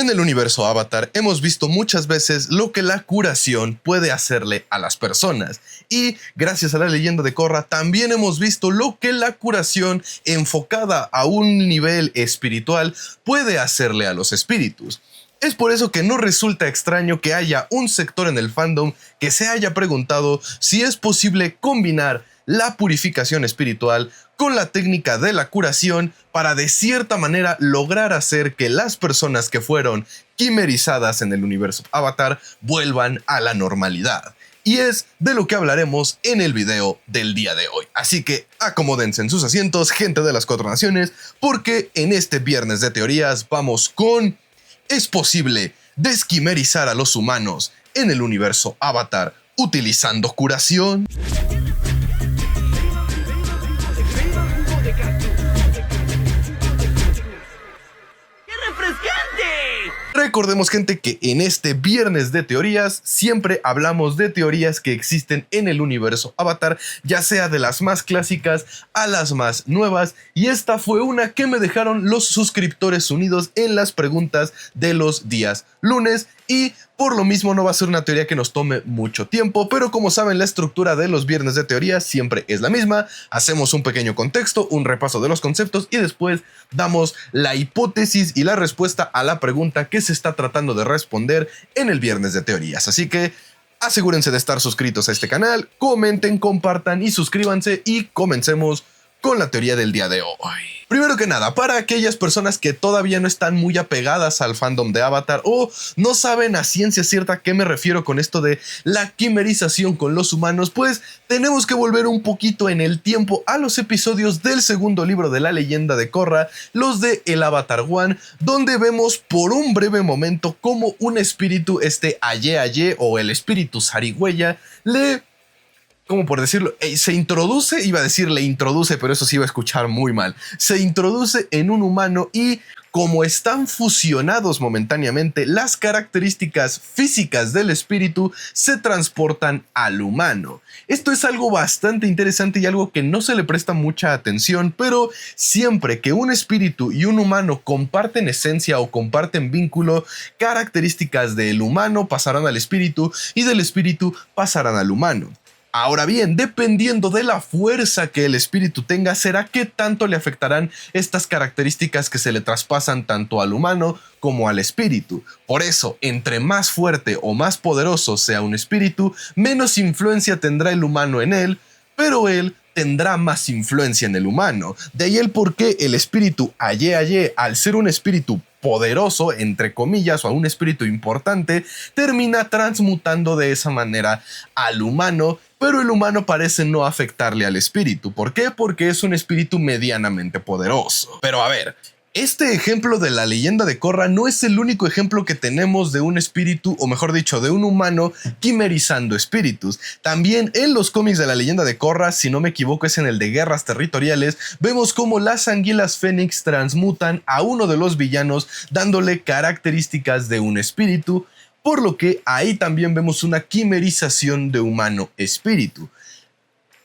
En el universo Avatar hemos visto muchas veces lo que la curación puede hacerle a las personas y gracias a la leyenda de Korra también hemos visto lo que la curación enfocada a un nivel espiritual puede hacerle a los espíritus. Es por eso que no resulta extraño que haya un sector en el fandom que se haya preguntado si es posible combinar la purificación espiritual con la técnica de la curación para de cierta manera lograr hacer que las personas que fueron quimerizadas en el universo Avatar vuelvan a la normalidad. Y es de lo que hablaremos en el video del día de hoy. Así que acomódense en sus asientos, gente de las 4 naciones, porque en este viernes de teorías vamos con... ¿Es posible desquimerizar a los humanos en el universo Avatar utilizando curación? Recordemos, gente, que en este viernes de teorías siempre hablamos de teorías que existen en el universo Avatar, ya sea de las más clásicas a las más nuevas, y esta fue una que me dejaron los suscriptores unidos en las preguntas de los días lunes, y por lo mismo no va a ser una teoría que nos tome mucho tiempo, pero como saben, la estructura de los viernes de teorías siempre es la misma. Hacemos un pequeño contexto, un repaso de los conceptos y después damos la hipótesis y la respuesta a la pregunta que se está tratando de responder en el viernes de teorías. Así que asegúrense de estar suscritos a este canal, comenten, compartan y suscríbanse y comencemos con la teoría del día de hoy. Primero que nada, para aquellas personas que todavía no están muy apegadas al fandom de Avatar o no saben a ciencia cierta a qué me refiero con esto de la quimerización con los humanos, pues tenemos que volver un poquito en el tiempo a los episodios del segundo libro de la leyenda de Korra, los de El Avatar One, donde vemos por un breve momento cómo un espíritu, Aye o el espíritu zarigüeya, ¿cómo por decirlo? Se introduce, iba a decir le introduce, pero eso sí iba a escuchar muy mal. Se introduce en un humano y como están fusionados momentáneamente, las características físicas del espíritu se transportan al humano. Esto es algo bastante interesante y algo que no se le presta mucha atención, pero siempre que un espíritu y un humano comparten esencia o comparten vínculo, características del humano pasarán al espíritu y del espíritu pasarán al humano. Ahora bien, dependiendo de la fuerza que el espíritu tenga, será qué tanto le afectarán estas características que se le traspasan tanto al humano como al espíritu. Por eso, entre más fuerte o más poderoso sea un espíritu, menos influencia tendrá el humano en él, pero él tendrá más influencia en el humano. De ahí el por qué el espíritu Aye, al ser un espíritu poderoso, entre comillas, o a un espíritu importante, termina transmutando de esa manera al humano, pero el humano parece no afectarle al espíritu. ¿Por qué? Porque es un espíritu medianamente poderoso. Pero a ver, este ejemplo de la leyenda de Korra no es el único ejemplo que tenemos de un espíritu, o mejor dicho, de un humano quimerizando espíritus. También en los cómics de la leyenda de Korra, si no me equivoco es en el de Guerras Territoriales, vemos cómo las anguilas fénix transmutan a uno de los villanos dándole características de un espíritu, por lo que ahí también vemos una quimerización de humano-espíritu.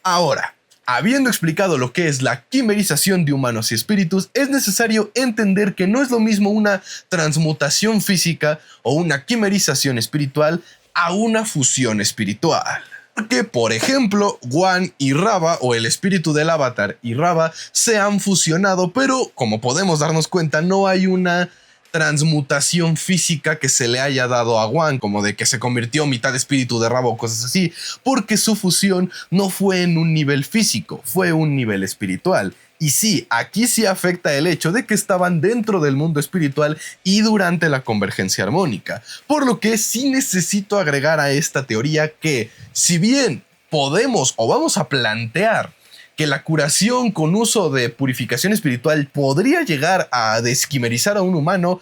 Ahora, habiendo explicado lo que es la quimerización de humanos y espíritus, es necesario entender que no es lo mismo una transmutación física o una quimerización espiritual a una fusión espiritual. Porque, por ejemplo, Wan y Raava, o el espíritu del Avatar y Raava, se han fusionado, pero como podemos darnos cuenta, no hay una transmutación física que se le haya dado a Wan, como de que se convirtió mitad espíritu de Raava o cosas así, porque su fusión no fue en un nivel físico, fue un nivel espiritual. Y sí, aquí sí afecta el hecho de que estaban dentro del mundo espiritual y durante la convergencia armónica, por lo que sí necesito agregar a esta teoría que, si bien podemos o vamos a plantear que la curación con uso de purificación espiritual podría llegar a desquimerizar a un humano,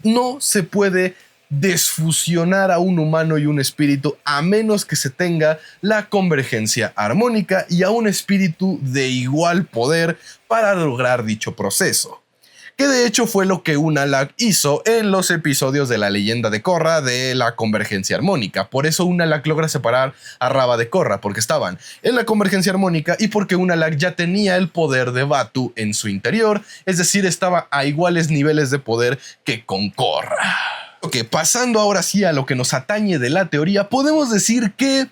no se puede desfusionar a un humano y un espíritu a menos que se tenga la convergencia armónica y a un espíritu de igual poder para lograr dicho proceso. Que de hecho fue lo que Unalaq hizo en los episodios de la leyenda de Korra de la convergencia armónica. Por eso Unalaq logra separar a Raava de Korra, porque estaban en la convergencia armónica y porque Unalaq ya tenía el poder de Batuu en su interior, es decir, estaba a iguales niveles de poder que con Korra. Porque pasando ahora sí a lo que nos atañe de la teoría, podemos decir que,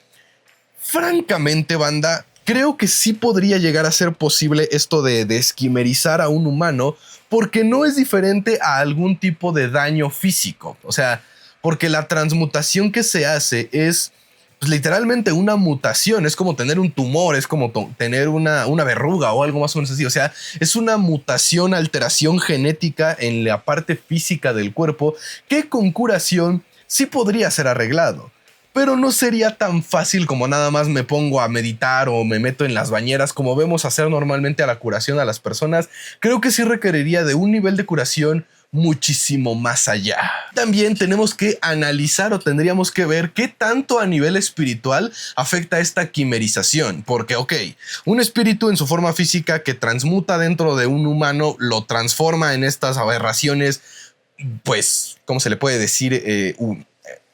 francamente, banda, creo que sí podría llegar a ser posible esto de esquimerizar a un humano, porque no es diferente a algún tipo de daño físico. O sea, porque la transmutación que se hace es pues, literalmente una mutación. Es como tener un tumor, es como tener una verruga o algo más o menos así. O sea, es una mutación, alteración genética en la parte física del cuerpo que con curación sí podría ser arreglado. Pero no sería tan fácil como nada más me pongo a meditar o me meto en las bañeras como vemos hacer normalmente a la curación a las personas. Creo que sí requeriría de un nivel de curación muchísimo más allá. También tenemos que analizar o tendríamos que ver qué tanto a nivel espiritual afecta esta quimerización. Porque, ok, un espíritu en su forma física que transmuta dentro de un humano lo transforma en estas aberraciones, pues, ¿cómo se le puede decir?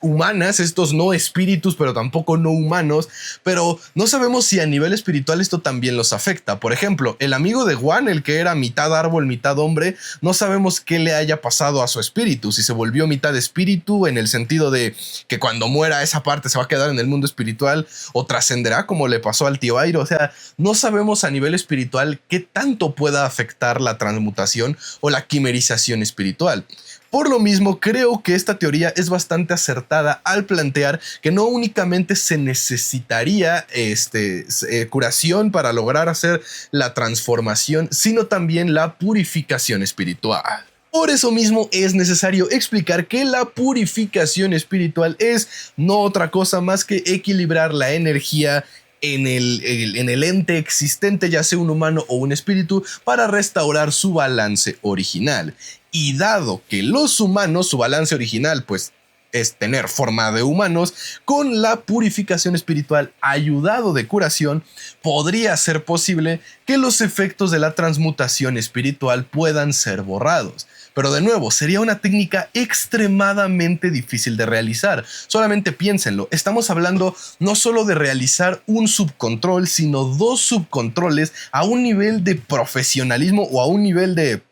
Humanas, estos no espíritus, pero tampoco no humanos, pero no sabemos si a nivel espiritual esto también los afecta. Por ejemplo, el amigo de Juan, el que era mitad árbol, mitad hombre, no sabemos qué le haya pasado a su espíritu, si se volvió mitad espíritu en el sentido de que cuando muera esa parte se va a quedar en el mundo espiritual o trascenderá como le pasó al tío Airo. O sea, no sabemos a nivel espiritual qué tanto pueda afectar la transmutación o la quimerización espiritual. Por lo mismo, creo que esta teoría es bastante acertada al plantear que no únicamente se necesitaría curación para lograr hacer la transformación, sino también la purificación espiritual. Por eso mismo es necesario explicar que la purificación espiritual es no otra cosa más que equilibrar la energía en el ente existente, ya sea un humano o un espíritu, para restaurar su balance original. Y dado que los humanos, su balance original, pues es tener forma de humanos, con la purificación espiritual ayudado de curación, podría ser posible que los efectos de la transmutación espiritual puedan ser borrados. Pero de nuevo, sería una técnica extremadamente difícil de realizar. Solamente piénsenlo, estamos hablando no solo de realizar un subcontrol, sino dos subcontroles a un nivel de profesionalismo o a un nivel de,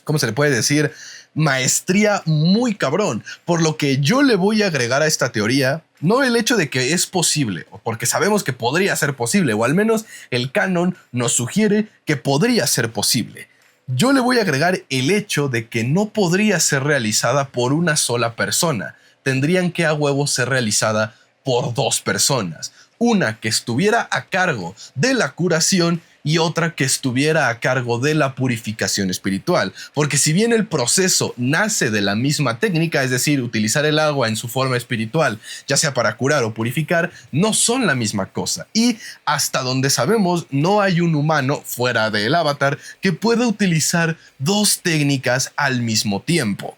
¿cómo se le puede decir?, maestría muy cabrón. Por lo que yo le voy a agregar a esta teoría, no el hecho de que es posible, porque sabemos que podría ser posible, o al menos el canon nos sugiere que podría ser posible. Yo le voy a agregar el hecho de que no podría ser realizada por una sola persona. Tendrían que a huevo ser realizada por dos personas. Una que estuviera a cargo de la curación y otra que estuviera a cargo de la purificación espiritual. Porque si bien el proceso nace de la misma técnica, es decir, utilizar el agua en su forma espiritual, ya sea para curar o purificar, no son la misma cosa. Y hasta donde sabemos, no hay un humano fuera del avatar que pueda utilizar dos técnicas al mismo tiempo.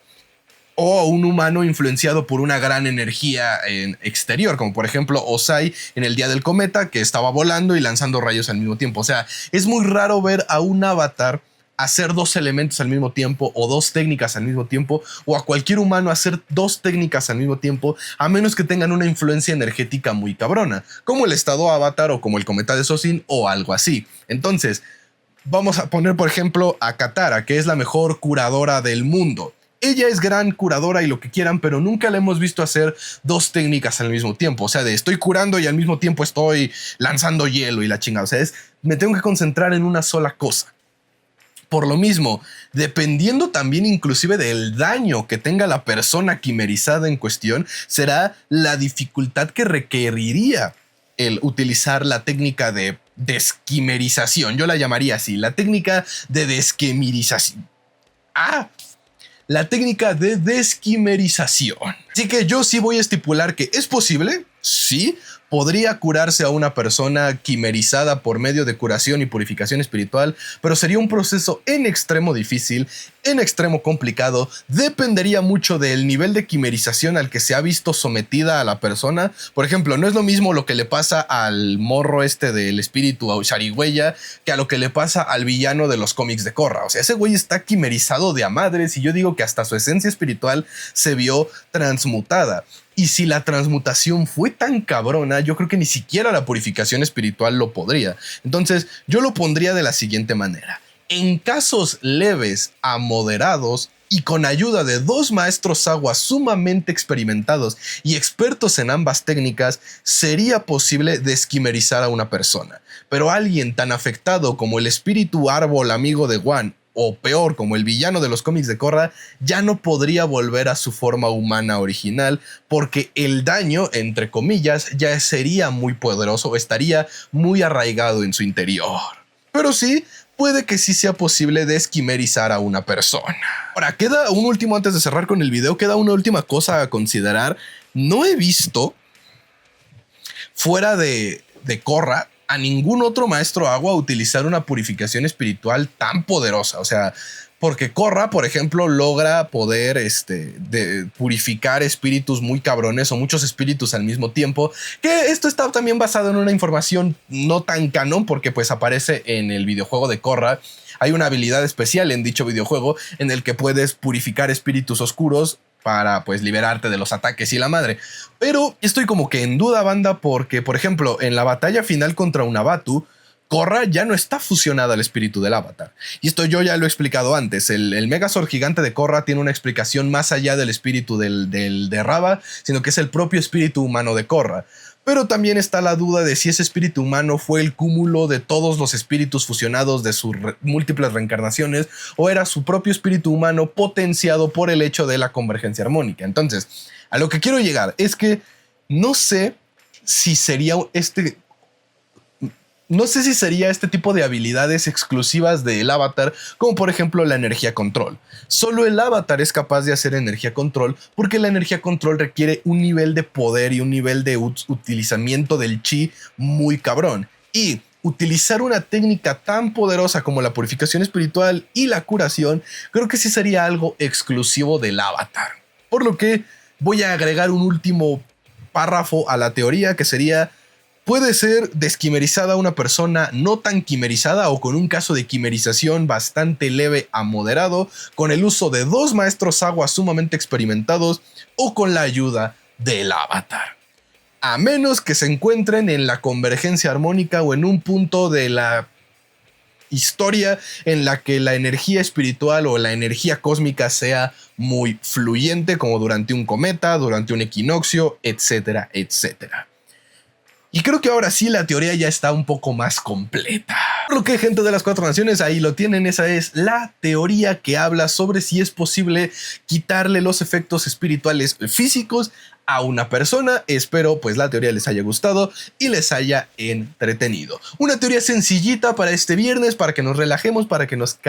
O un humano influenciado por una gran energía exterior, como por ejemplo Ozai en el día del cometa, que estaba volando y lanzando rayos al mismo tiempo. O sea, es muy raro ver a un avatar hacer dos elementos al mismo tiempo o dos técnicas al mismo tiempo, o a cualquier humano hacer dos técnicas al mismo tiempo, a menos que tengan una influencia energética muy cabrona, como el estado avatar o como el cometa de Sozin o algo así. Entonces, vamos a poner por ejemplo a Katara, que es la mejor curadora del mundo. Ella es gran curadora y lo que quieran, pero nunca la hemos visto hacer dos técnicas al mismo tiempo. O sea, de estoy curando y al mismo tiempo estoy lanzando hielo y la chingada. O sea, me tengo que concentrar en una sola cosa. Por lo mismo, dependiendo también inclusive del daño que tenga la persona quimerizada en cuestión, será la dificultad que requeriría el utilizar la técnica de desquimerización. Yo la llamaría así, la técnica de desquimerización. La técnica de desquimerización. Así que yo sí voy a estipular que es posible, sí, podría curarse a una persona quimerizada por medio de curación y purificación espiritual, pero sería un proceso en extremo difícil, en extremo complicado, dependería mucho del nivel de quimerización al que se ha visto sometida a la persona. Por ejemplo, no es lo mismo lo que le pasa al morro del espíritu, a Sharigüeya, que a lo que le pasa al villano de los cómics de Korra. O sea, ese güey está quimerizado de a madres y yo digo que hasta su esencia espiritual se vio transmutada. Y si la transmutación fue tan cabrona, yo creo que ni siquiera la purificación espiritual lo podría. Entonces, yo lo pondría de la siguiente manera. En casos leves a moderados, y con ayuda de 2 maestros agua sumamente experimentados y expertos en ambas técnicas, sería posible desquimerizar a una persona. Pero alguien tan afectado como el espíritu árbol amigo de Wan, o peor, como el villano de los cómics de Korra, ya no podría volver a su forma humana original, porque el daño, entre comillas, ya sería muy poderoso, estaría muy arraigado en su interior. Pero sí, puede que sí sea posible desquimerizar a una persona. Ahora, queda un último, antes de cerrar con el video, queda una última cosa a considerar. No he visto, fuera de Korra, a ningún otro maestro agua utilizar una purificación espiritual tan poderosa. O sea, porque Korra, por ejemplo, logra poder purificar espíritus muy cabrones o muchos espíritus al mismo tiempo. Que esto está también basado en una información no tan canon, porque pues aparece en el videojuego de Korra. Hay una habilidad especial en dicho videojuego en el que puedes purificar espíritus oscuros para pues liberarte de los ataques y la madre. Pero estoy como que en duda, banda, porque por ejemplo en la batalla final contra Unabatu, Korra ya no está fusionada al espíritu del avatar. Y esto yo ya lo he explicado antes. El Megazord gigante de Korra tiene una explicación más allá del espíritu de Rava, sino que es el propio espíritu humano de Korra. Pero también está la duda de si ese espíritu humano fue el cúmulo de todos los espíritus fusionados de sus múltiples reencarnaciones, o era su propio espíritu humano potenciado por el hecho de la convergencia armónica. Entonces, a lo que quiero llegar es que no sé si sería este tipo de habilidades exclusivas del avatar, como por ejemplo la energía control. Solo el avatar es capaz de hacer energía control, porque la energía control requiere un nivel de poder y un nivel de utilizamiento del chi muy cabrón. Y utilizar una técnica tan poderosa como la purificación espiritual y la curación, creo que sí sería algo exclusivo del avatar. Por lo que voy a agregar un último párrafo a la teoría, que sería: puede ser desquimerizada una persona no tan quimerizada o con un caso de quimerización bastante leve a moderado, con el uso de 2 maestros agua sumamente experimentados o con la ayuda del avatar. A menos que se encuentren en la convergencia armónica o en un punto de la historia en la que la energía espiritual o la energía cósmica sea muy fluyente, como durante un cometa, durante un equinoccio, etcétera, etcétera. Y creo que ahora sí la teoría ya está un poco más completa. Por lo que, gente de las 4 naciones, ahí lo tienen. Esa es la teoría que habla sobre si es posible quitarle los efectos espirituales físicos a una persona. Espero pues la teoría les haya gustado y les haya entretenido. Una teoría sencillita para este viernes, para que nos relajemos, para que nos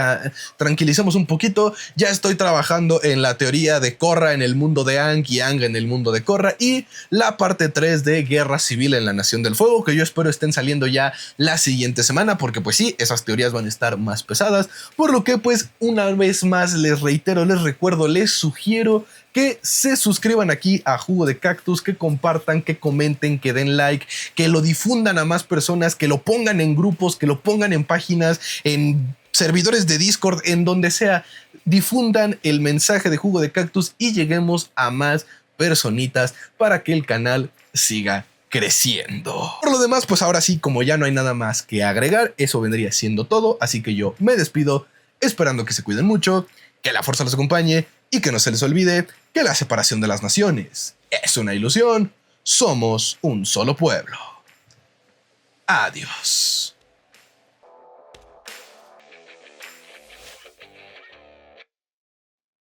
tranquilicemos un poquito. Ya estoy trabajando en la teoría de Korra en el mundo de Aang y Aang en el mundo de Korra, y la parte 3 de Guerra Civil en la Nación del Fuego, que yo espero estén saliendo ya la siguiente semana, porque pues sí, esas teorías van a estar más pesadas. Por lo que pues una vez más les reitero, les recuerdo, les sugiero que se suscriban aquí a Jugo de Cactus, que compartan, que comenten, que den like, que lo difundan a más personas, que lo pongan en grupos, que lo pongan en páginas, en servidores de Discord, en donde sea. Difundan el mensaje de Jugo de Cactus y lleguemos a más personitas para que el canal siga creciendo. Por lo demás, pues ahora sí, como ya no hay nada más que agregar, eso vendría siendo todo, así que yo me despido, esperando que se cuiden mucho, que la fuerza los acompañe y que no se les olvide que la separación de las naciones es una ilusión. Somos un solo pueblo. Adiós.